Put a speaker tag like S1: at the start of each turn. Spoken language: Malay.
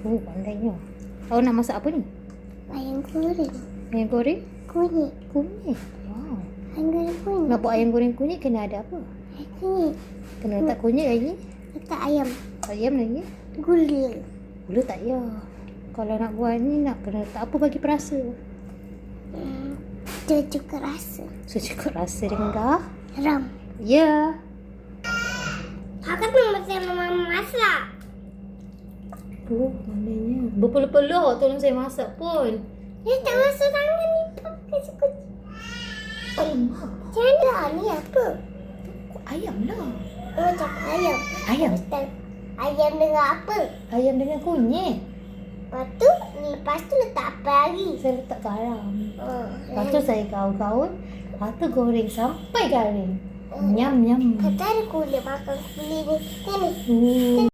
S1: Oh, pandainya. Awak nak masak apa ni?
S2: Ayam goreng.
S1: Ayam goreng?
S2: Kunyit.
S1: Kunyit. Wow.
S2: Ayam goreng kunyit.
S1: Nak buat ayam goreng kunyit kena ada apa?
S2: Kunyit.
S1: Kena letak kunyit lagi.
S2: Letak ayam.
S1: Ayam lagi.
S2: Gula.
S1: Gula tak payah. Kalau nak buat ni nak kena letak apa bagi perasa?
S2: Cukup rasa.
S1: So cukup rasa dengan
S2: Ram.
S1: Ya.
S2: Aku nak mama masak.
S1: Oh, pandainya. Berpeluh-peluh awak tolong saya masak pun.
S2: Dia tak masuk tangan ni. Kasi kucing.
S1: Alamak.
S2: Macam ni apa?
S1: Ayam lah.
S2: Oh, cakap ayam.
S1: Ayam.
S2: Ayam dengan apa?
S1: Ayam dengan kunyit.
S2: Lepas tu letak apa lagi?
S1: Saya letak garam.
S2: Oh,
S1: Lepas tu saya gaul-gaul. Lepas tu goreng sampai garing. Nyam, nyam.
S2: kata ada kulit makan kulit ni. Kan ni?
S1: Hmm.